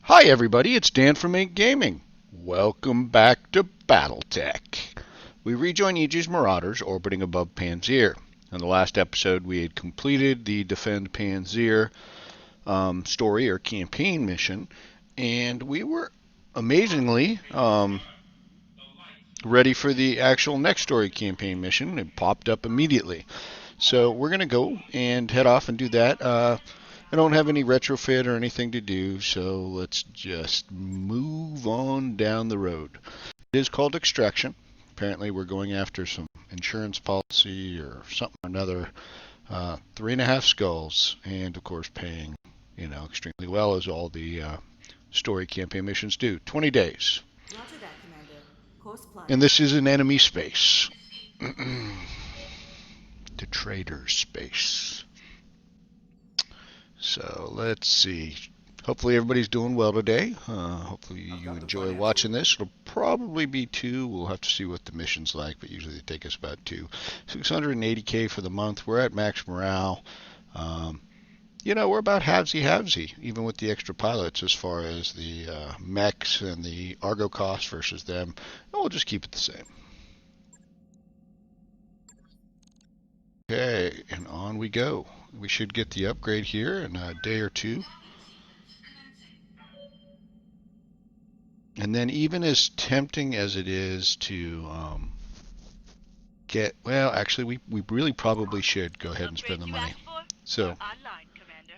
Hi everybody, it's Dan from Ink Gaming. Welcome back to Battletech. We rejoin Aegis Marauders orbiting above Panzer. In the last episode we had completed the Defend Panzer story or campaign mission, and we were amazingly ready for the actual next story campaign mission. It popped up immediately. So we're going to go and head off and do that. I don't have any retrofit or anything to do, so let's just move on down the road. It is called Extraction. Apparently, we're going after some insurance policy or something or another. 3.5 skulls, and of course, paying extremely well as all the story campaign missions do. 20 days. Roger that, Commander. Course plotted. And this is an enemy space. The trader's space. So let's see. Hopefully everybody's doing well today. Hopefully you enjoy watching this. It'll probably be 2. We'll have to see what the mission's like, but usually they take us about 2. 680k for the month. We're at max morale. We're about halvesy, even with the extra pilots as far as the mechs and the Argo costs versus them. And we'll just keep it the same. Okay, and on we go. We should get the upgrade here in a day or 2. And then even as tempting as it is to actually we really probably should go ahead and spend the money. So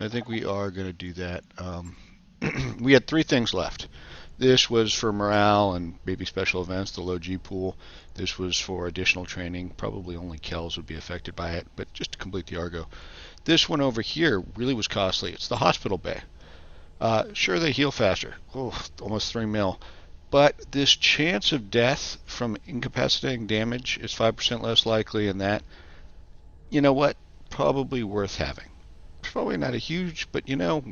I think we are going to do that. We had 3 things left. This was for morale and maybe special events, the low G pool. This was for additional training. Probably only Kells would be affected by it, but just to complete the Argo. This one over here really was costly. It's the hospital bay. Sure, they heal faster. Oh, almost 3 mil. But this chance of death from incapacitating damage is 5% less likely, and that, you know what, probably worth having. It's probably not a huge, but All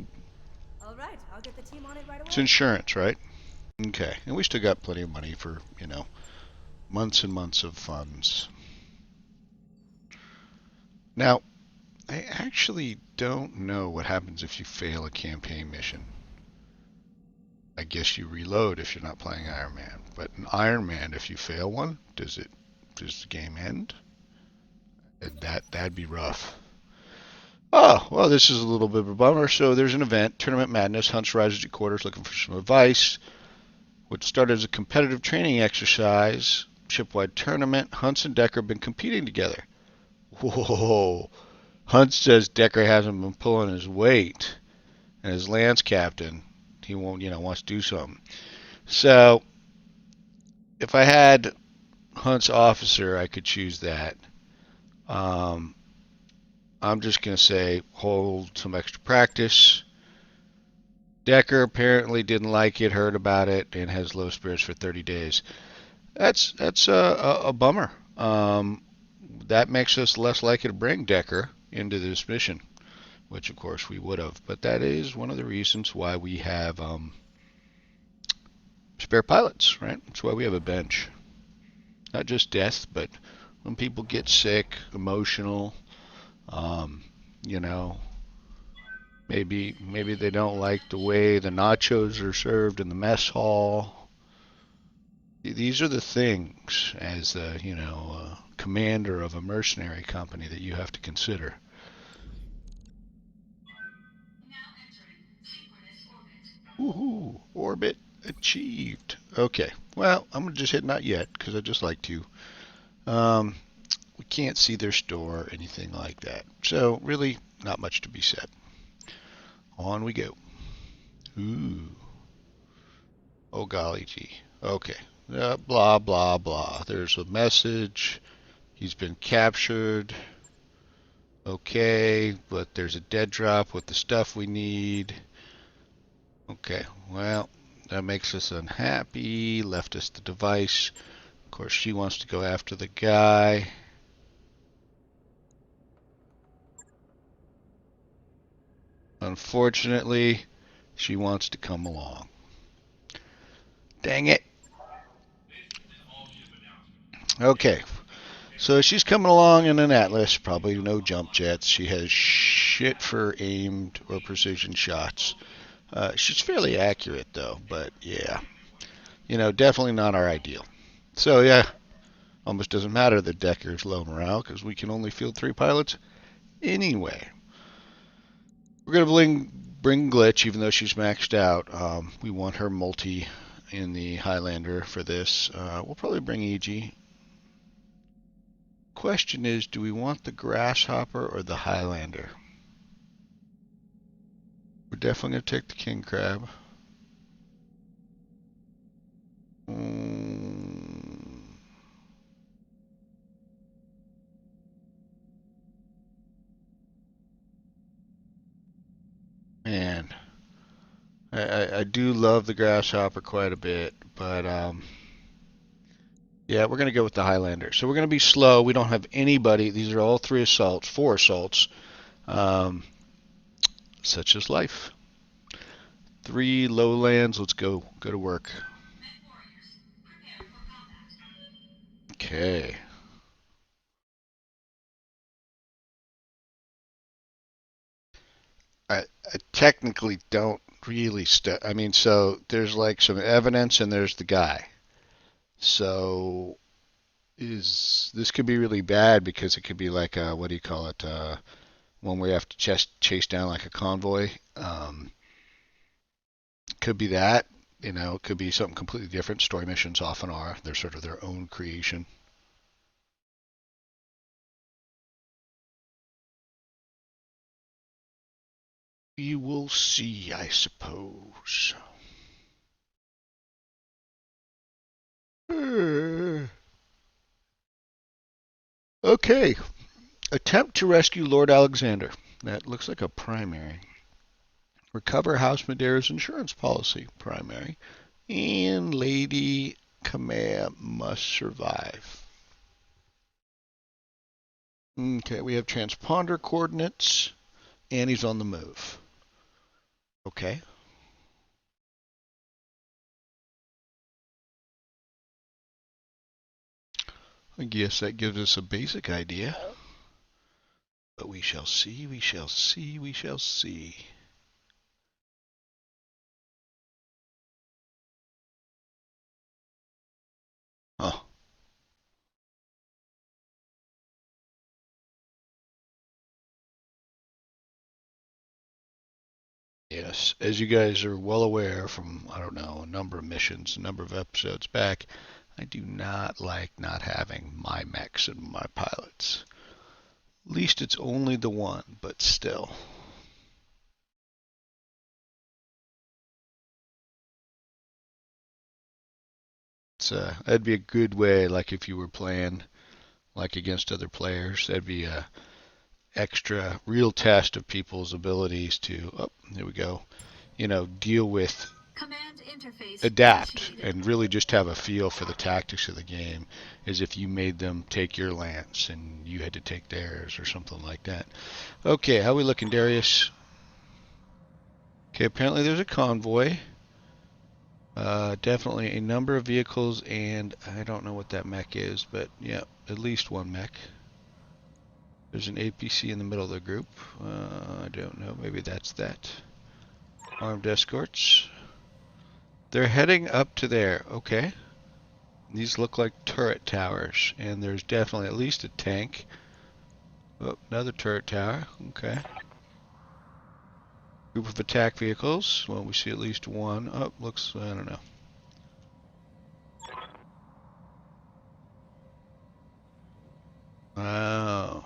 right, I'll get the team on it right away. It's insurance, right? Okay, and we still got plenty of money for, months and months of funds. Now, I actually don't know what happens if you fail a campaign mission. I guess you reload if you're not playing Iron Man. But in Iron Man, if you fail one, does the game end? That'd be rough. Oh, well, this is a little bit of a bummer. So there's an event, Tournament Madness. Hunts rises at quarters looking for some advice. What started as a competitive training exercise, shipwide tournament. Hunts and Decker have been competing together. Whoa. Hunt says Decker hasn't been pulling his weight, and as lance captain, he wants to do something. So, if I had Hunt's officer, I could choose that. I'm just going to say hold some extra practice. Decker apparently didn't like it, heard about it, and has low spirits for 30 days. That's a bummer. That makes us less likely to bring Decker into this mission, which of course we would have. But that is one of the reasons why we have spare pilots, right? That's why we have a bench. Not just death, but when people get sick, emotional, maybe they don't like the way the nachos are served in the mess hall. These are the things as a commander of a mercenary company that you have to consider. Woohoo! Orbit achieved. Okay. Well, I'm gonna just hit not yet because I just like to. We can't see their store or anything like that. So really, not much to be said. On we go. Ooh. Oh golly gee. Okay. Blah blah blah. There's a message. He's been captured. Okay, but there's a dead drop with the stuff we need. Okay, well, that makes us unhappy. Left us the device. Of course, she wants to go after the guy. Unfortunately, she wants to come along. Dang it. Okay, so she's coming along in an Atlas, probably no jump jets. She has shit for aimed or precision shots. She's fairly accurate though, but yeah, definitely not our ideal. So yeah, almost doesn't matter that Decker's low morale because we can only field 3 pilots anyway. We're gonna bring Glitch even though she's maxed out. We want her multi in the Highlander for this. We'll probably bring EG. Question is, do we want the Grasshopper or the Highlander? We're definitely gonna take the King Crab. Mm, man, I do love the Grasshopper quite a bit, but yeah, we're going to go with the Highlander. So we're going to be slow. We don't have anybody. These are all 3 assaults, 4 assaults, um, such as life. 3 lowlands. Let's go. Go to work. Okay. I technically don't really I mean, so there's like some evidence and there's the guy. So is this could be really bad because it could be like what do you call it? One where you have to chase down like a convoy. Could be that. It could be something completely different. Story missions often are. They're sort of their own creation. We will see, I suppose. Okay. Attempt to rescue Lord Alexander. That looks like a primary. Recover House Madeira's insurance policy. Primary. And Lady Kamea must survive. Okay, we have transponder coordinates, and he's on the move. Okay. I guess that gives us a basic idea. But we shall see, we shall see, we shall see. Oh, yes. As you guys are well aware from, I don't know, a number of missions, a number of episodes back, I do not like not having my mechs and my pilots. At least it's only the one, but still. That'd be a good way, like if you were playing like against other players, that'd be a extra real test of people's abilities to, oh, there we go, deal with, adapt, and really just have a feel for the tactics of the game, as if you made them take your lance and you had to take theirs or something like that. Okay, how are we looking, Darius? Okay, apparently there's a convoy. Definitely a number of vehicles, and I don't know what that mech is, but yeah, at least one mech. There's an APC in the middle of the group. I don't know, maybe that's that. Armed escorts. They're heading up to there. Okay. These look like turret towers, and there's definitely at least a tank. Oh, another turret tower. Okay. Group of attack vehicles. Well, we see at least one. Oh, looks, I don't know. Oh.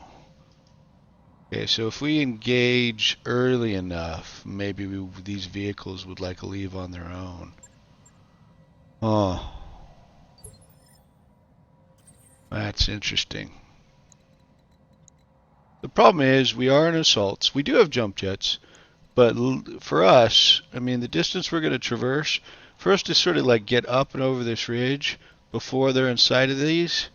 Okay, so if we engage early enough, maybe these vehicles would like leave on their own. Oh, that's interesting. The problem is we are in assaults. We do have jump jets, but for us, I mean, the distance we're going to traverse, for us to sort of like get up and over this ridge before they're inside of these,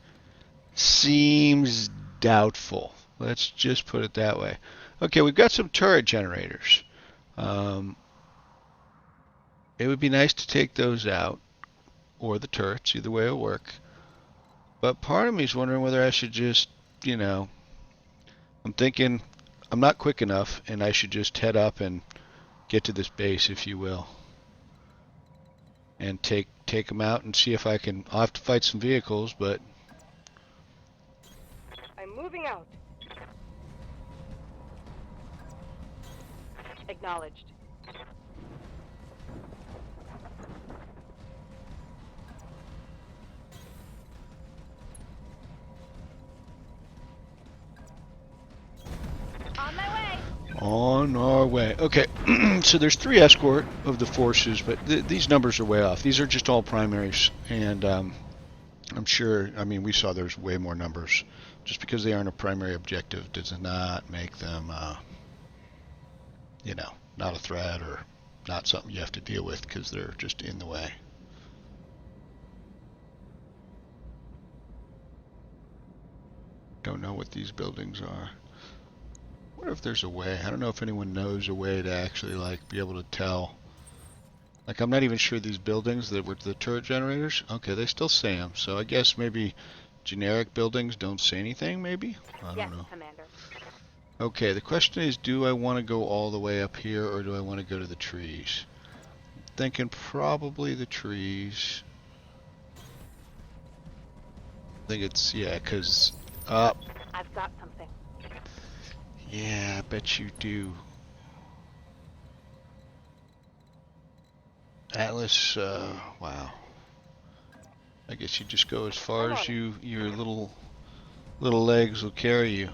seems doubtful. Let's just put it that way. Okay, we've got some turret generators. Um, it would be nice to take those out, or the turrets, either way will work. But part of me is wondering whether I should just, you know, I'm thinking I'm not quick enough, and I should just head up and get to this base, if you will, and take them out and see if I can. I'll have to fight some vehicles, but I'm moving out. Acknowledged. On my way. on our way. Okay, so there's 3 escort of the forces, but these numbers are way off. These are just all primaries, and I'm sure. I mean, we saw there's way more numbers. Just because they aren't a primary objective does not make them, not a threat or not something you have to deal with because they're just in the way. Don't know what these buildings are. I wonder if there's a way. I don't know if anyone knows a way to actually be able to tell. Like, I'm not even sure these buildings that were the turret generators. Okay, they still say them. So I guess maybe generic buildings don't say anything. Maybe I Yes, don't know. Commander. Okay, the question is, do I want to go all the way up here or do I want to go to the trees? Thinking probably the trees. I think it's, yeah, because up. I've got something. Yeah, I bet you do. Atlas, wow. I guess you just go as far as your little legs will carry you.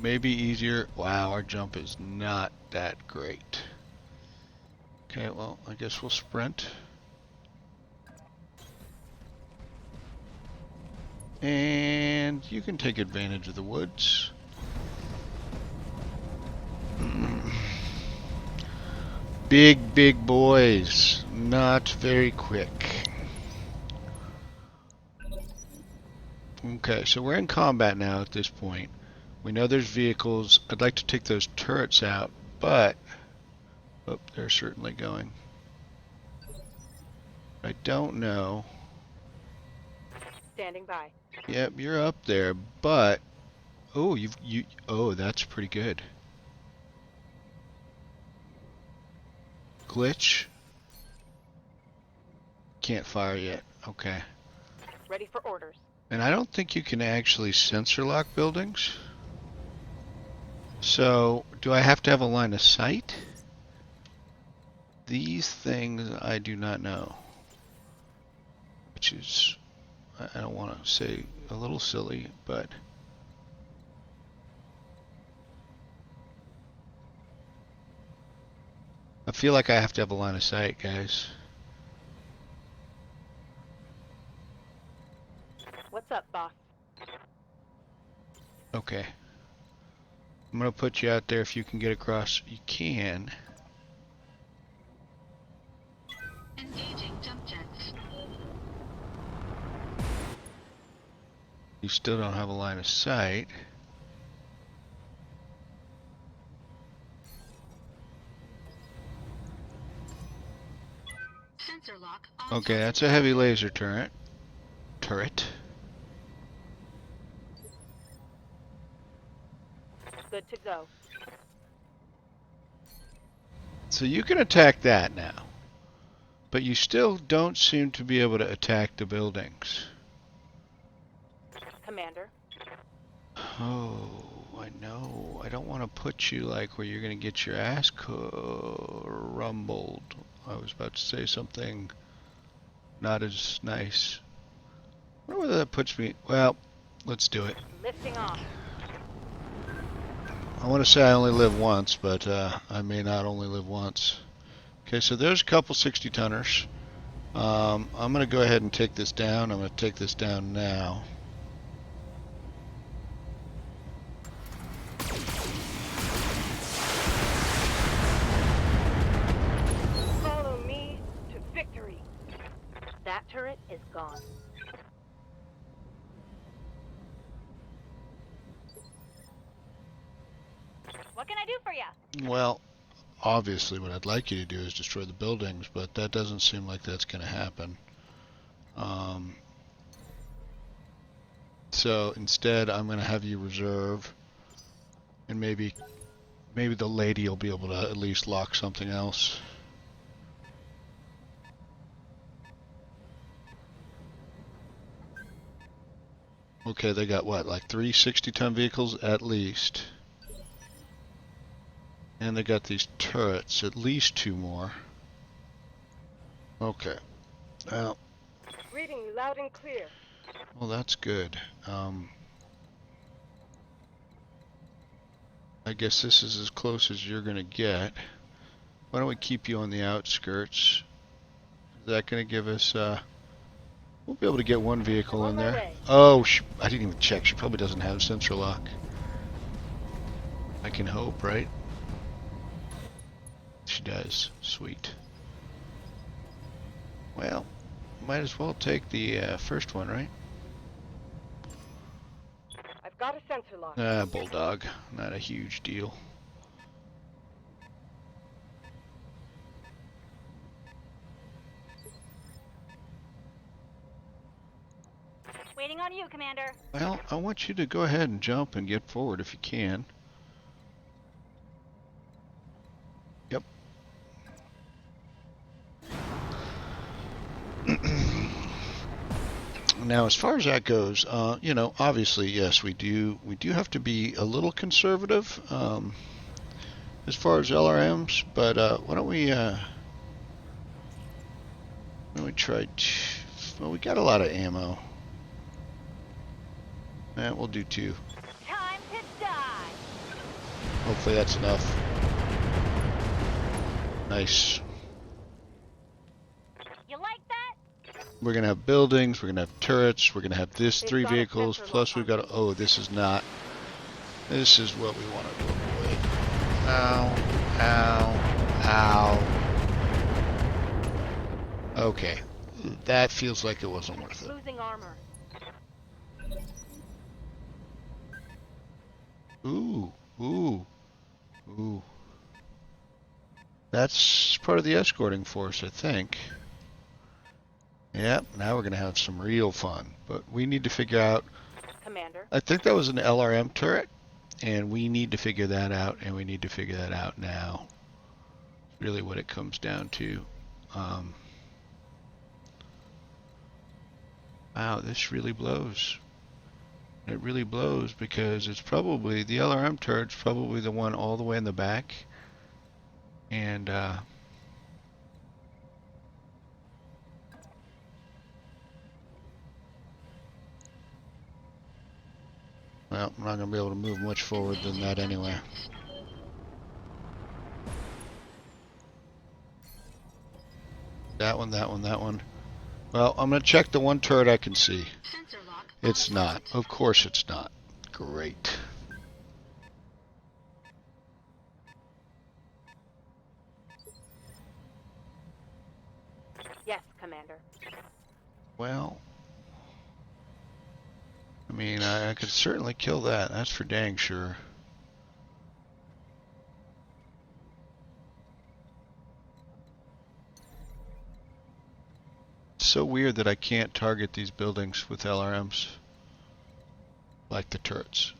Maybe easier. Wow, our jump is not that great. Okay, well, I guess we'll sprint. And you can take advantage of the woods. Big boys. Not very quick. Okay, so we're in combat now at this point. We know there's vehicles. I'd like to take those turrets out, but oh, they're certainly going. I don't know. Standing by. Yep, you're up there, but oh, oh, that's pretty good. Glitch. Can't fire yet. Okay. Ready for orders. And I don't think you can actually sensor lock buildings. So, do I have to have a line of sight? These things I do not know. Which is, I don't want to say a little silly, but I feel like I have to have a line of sight, guys. What's up, boss? Okay. I'm going to put you out there if you can get across. You can. Engaging jump jets. You still don't have a line of sight. Sensor lock on. Okay, that's a heavy laser turret. Good to go. So you can attack that now. But you still don't seem to be able to attack the buildings. Commander. Oh, I know. I don't want to put you like where you're going to get your ass rumbled. I was about to say something not as nice. I wonder whether that puts me... Well, let's do it. Lifting off. I want to say I only live once, but I may not only live once. Okay, so there's a couple 60-tonners. I'm going to go ahead and take this down. I'm going to take this down now. Follow me to victory. That turret is gone. What can I do for you? Well, obviously what I'd like you to do is destroy the buildings, but that doesn't seem like that's going to happen. So instead I'm going to have you reserve and maybe Maybe the lady will be able to at least lock something else. Okay, they got what, like 3 60-ton vehicles at least. And they got these turrets, at least 2 more. Okay. Well, Reading you loud and clear. that's good. I guess this is as close as you're gonna get. Why don't we keep you on the outskirts? Is that gonna give us, we'll be able to get one vehicle On in my there. way. Oh, I didn't even check. She probably doesn't have sensor lock. I can hope, right? She does. Sweet. Well, might as well take the first one, right? I've got a sensor lock. Bulldog. Not a huge deal. Waiting on you, Commander. Well, I want you to go ahead and jump and get forward if you can. Yep. Now, as far as that goes, you know, obviously, yes, we do have to be a little conservative as far as LRMs. But why don't we try? Well, we got a lot of ammo. We'll do 2. Time to die. Hopefully that's enough. Nice. You like that? We're gonna have buildings. We're gonna have turrets. We're gonna have this They've 3 got a vehicles. sensor Plus lock we've on got. Oh, this is not. This is what we want to avoid. Ow! Ow! Ow! Okay, that feels like it wasn't worth it. Losing armor. Ooh! Ooh! Ooh! That's part of the escorting force, I think. Yep, now we're going to have some real fun. But we need to figure out... Commander. I think that was an LRM turret, and we need to figure that out, and we need to figure that out now. Really what it comes down to. Wow, this really blows. It really blows because it's probably... The LRM turret's probably the one all the way in the back. And, well, I'm not going to be able to move much forward than that anyway. That one, that one, that one. Well, I'm going to check the one turret I can see. Sensor lock. It's not. Of course it's not. Great. Yes, Commander. Well, I mean, I could certainly kill that. That's for dang sure. It's so weird that I can't target these buildings with LRMs. Like the turrets.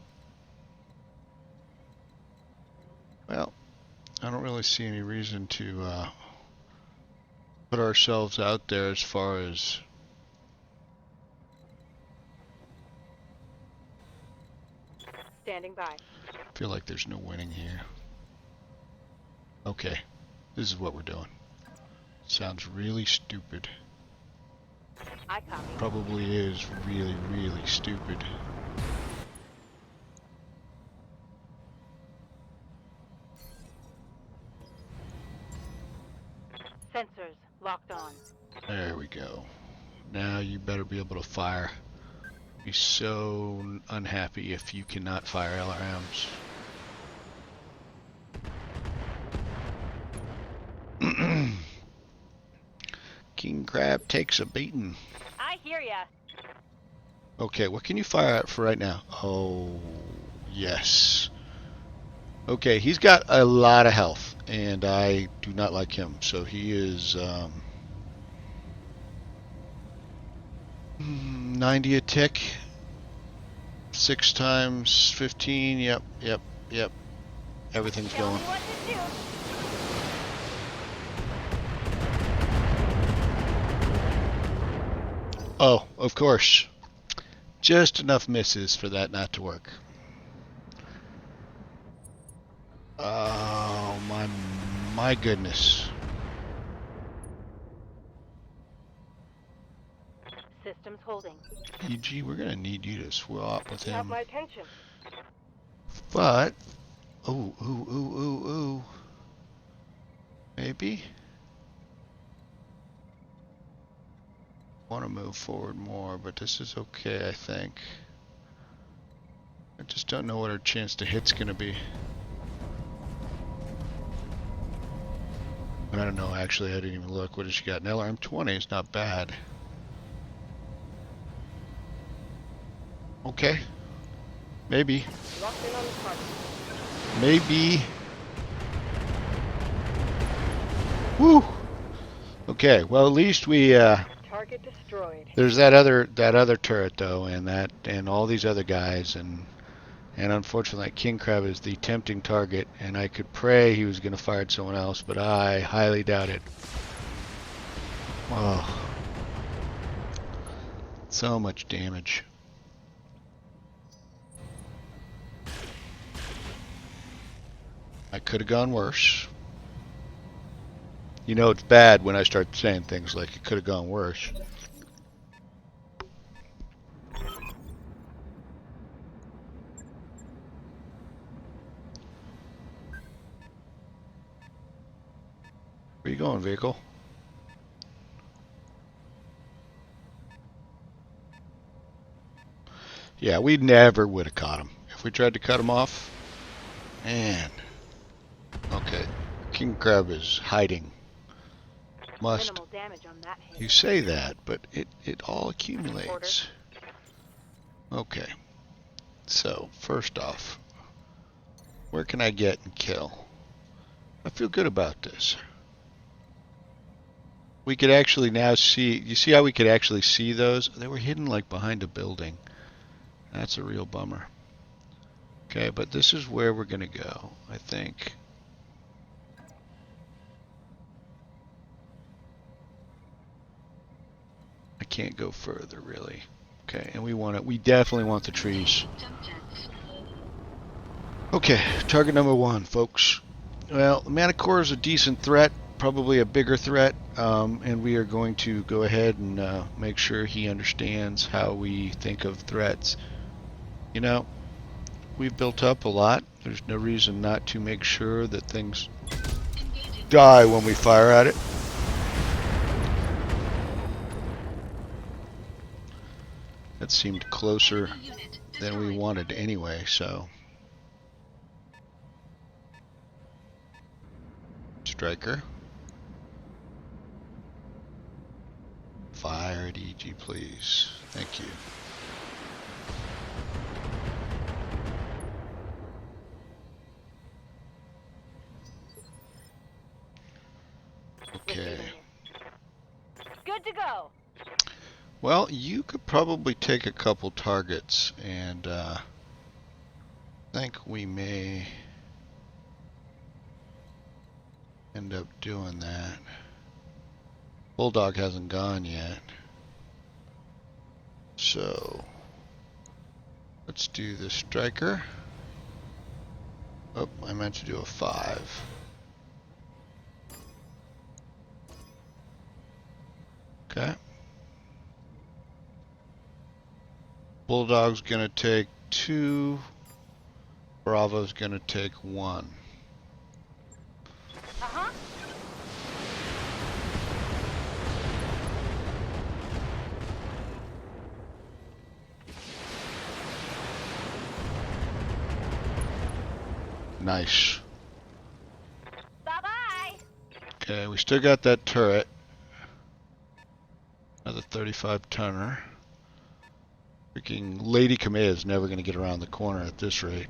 Well, I don't really see any reason to put ourselves out there as far as... Standing by. I feel like there's no winning here. Okay, this is what we're doing. Sounds really stupid. I copy. Probably is really, really stupid. Sensors locked on. There we go. Now you better be able to fire. Be so unhappy if you cannot fire LRMs. King Crab takes a beating. I hear ya. Okay, what can you fire at for right now? Oh, yes. Okay, he's got a lot of health, and I do not like him. So he is 90 a tick. 6 times 15. Yep, yep, yep. Everything's Tell me going. what to do. Oh, of course. Just enough misses for that not to work. Oh, my goodness. Systems holding. EG, we're going to need you to swap with You have him. my attention. But, ooh. Maybe? Want to move forward more, but this is okay, I think. I just don't know what our chance to hit's going to be. I don't know, actually, I didn't even look. What has she got? An LRM-20 is not bad. Okay. Maybe. Locked in on the target. Maybe. Woo! Okay, well at least we Target destroyed. there's that other turret though, and all these other guys, and unfortunately King Crab is the tempting target, and I could pray he was going to fire at someone else, but I highly doubt it. Oh, so much damage. I could have gone worse. You know it's bad when I start saying things like it could have gone worse. Where you going, vehicle? Yeah, we never would have caught him. If we tried to cut him off, man. Okay, King Crab is hiding. Must. Minimal damage on that hit. You say that, but it all accumulates. Okay, so first off, where can I get and kill? I feel good about this. We could actually now see, you see how we could actually see those? They were hidden like behind a building. That's a real bummer. Okay, but this is where we're gonna go, I think. I can't go further really. Okay, and we definitely want the trees. Jump jets. Okay, target number one, folks. Well, Manicore is a decent threat, probably a bigger threat, and we are going to go ahead and make sure he understands how we think of threats. You know, we've built up a lot. There's no reason not to make sure that things Engaging. die when we fire at it. That seemed closer Enemy unit than we destroyed. wanted anyway, so. Striker. Fire at EG, please. Thank you. Okay. Good to go. Well, you could probably take a couple targets, and think we may end up doing that. Bulldog hasn't gone yet. So, let's do the striker. Oh, I meant to do a 5. Okay. Bulldog's gonna take 2. Bravo's gonna take 1. Uh-huh. Nice. Bye-bye. Okay, we still got that turret. Another 35 tonner. Freaking Lady Kamea is never going to get around the corner at this rate.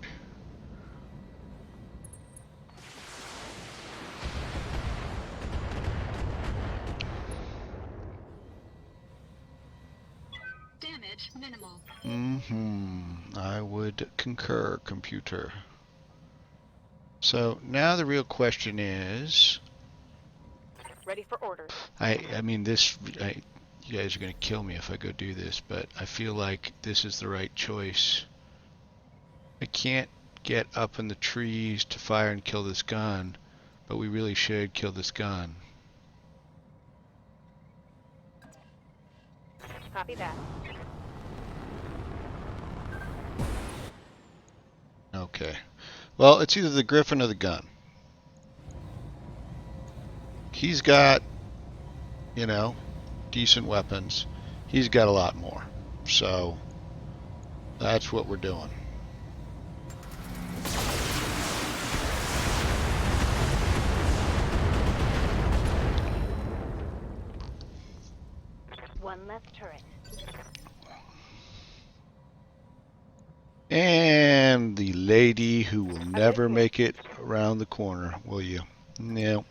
Damage minimal. I would concur, computer. So now the real question is, Ready for orders. I mean this, you guys are gonna kill me if I go do this, but I feel like this is the right choice. I can't get up in the trees to fire and kill this gun, but we really should kill this gun. Copy that. Okay. Well, it's either the Griffin or the gun. He's got, you know, decent weapons. He's got a lot more. So that's what we're doing. One less turret. And the lady who will never listening. make it around the corner, will you? No.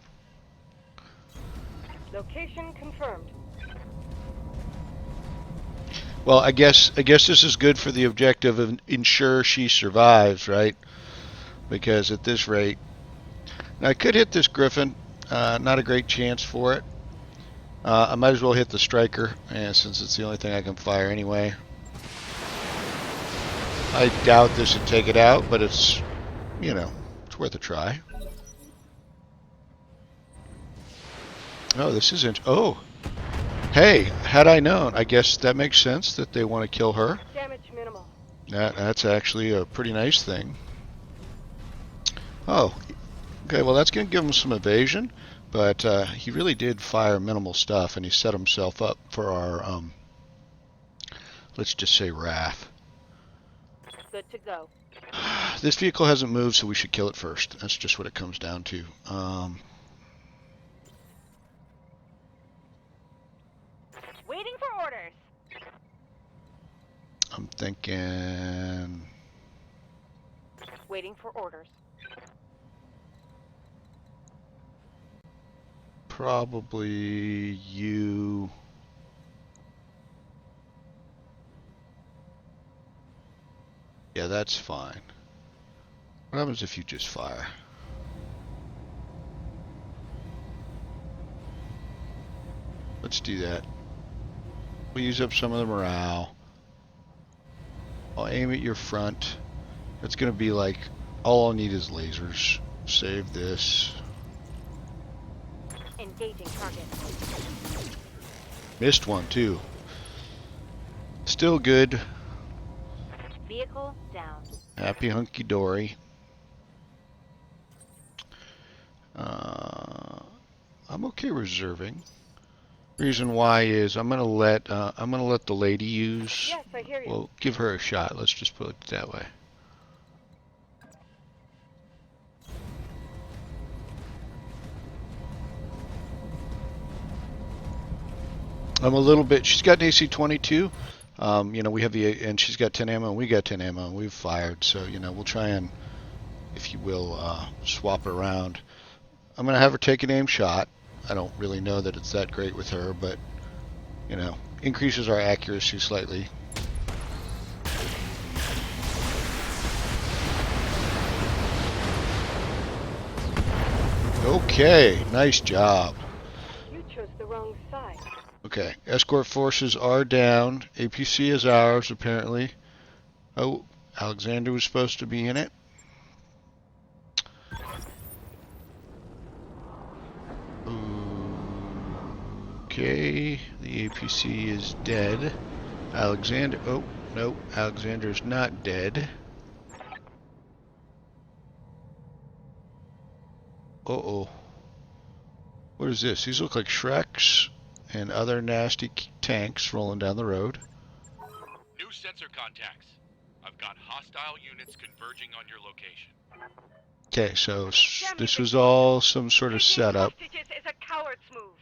Location confirmed. Well, I guess this is good for the objective of ensure she survives, right? Because at this rate, now I could hit this Griffin. Not a great chance for it. I might as well hit the striker, and since it's the only thing I can fire anyway. I doubt this would take it out, but it's, you know, it's worth a try. Oh, this isn't. Oh, hey, had I known, I guess that makes sense that they want to kill her. Damage minimal. That's actually a pretty nice thing. Oh, okay, well that's going to give him some evasion, but he really did fire minimal stuff, and he set himself up for our, let's just say, wrath. Good to go. This vehicle hasn't moved, so we should kill it first. That's just what it comes down to. Waiting for orders. I'm thinking Waiting for orders. probably you. Yeah, that's fine. What happens if you just fire? Let's do that. We'll use up some of the morale. I'll aim at your front. It's going to be like, all I'll need is lasers. Save this. Engaging target. Missed one too. Still good. Vehicle down. Happy hunky dory. I'm okay reserving. Reason why is I'm gonna let the lady use. Yes, I hear you. Well, give her a shot. Let's just put it that way. I'm a little bit. She's got an AC-22. You know, we have the, and she's got 10 ammo, and we got 10 ammo, and we've fired. So, you know, we'll try and, if you will, swap around. I'm gonna have her take an aim shot. I don't really know that it's that great with her, but you know, increases our accuracy slightly. Okay, nice job. You chose the wrong side. Okay, escort forces are down. APC is ours, apparently. Oh, Alexander was supposed to be in it. Okay, the APC is dead. Alexander, oh, no, Alexander's not dead. Uh-oh. What is this? These look like Shreks and other nasty tanks rolling down the road. New sensor contacts. I've got hostile units converging on your location. Okay, so this was all some sort of setup. Hostages is a coward's move.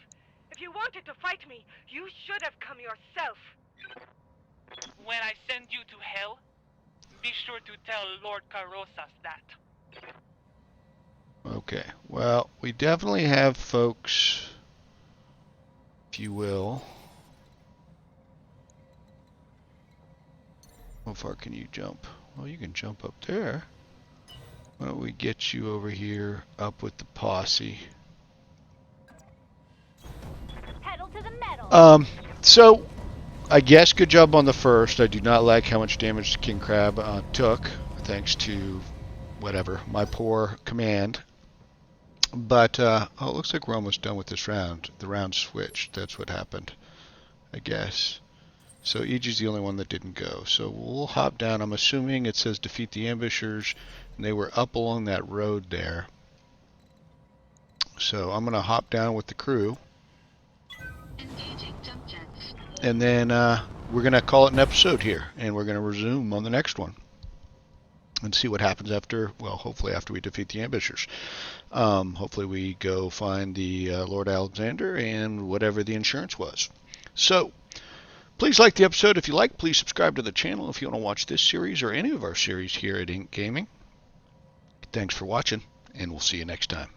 If you wanted to fight me, you should have come yourself. When I send you to hell, be sure to tell Lord Carosas that. Okay, well, we definitely have folks, if you will. How far can you jump? Well, you can jump up there. Why don't we get you over here up with the posse? Pedal to the metal. So I guess good job on the first. I do not like how much damage the King Crab took, thanks to whatever, my poor command. But, oh, it looks like we're almost done with this round. The round switched. That's what happened, I guess. So EG's the only one that didn't go. So we'll hop down. I'm assuming it says defeat the ambushers, and they were up along that road there. So I'm going to hop down with the crew. Engaging jump jets. And then we're going to call it an episode here, and we're going to resume on the next one and see what happens after, well, hopefully after we defeat the ambushers. Hopefully we go find the Lord Alexander and whatever the insurance was. So please like the episode if you like. Please subscribe to the channel if you want to watch this series or any of our series here at Ink Gaming. Thanks for watching, and we'll see you next time.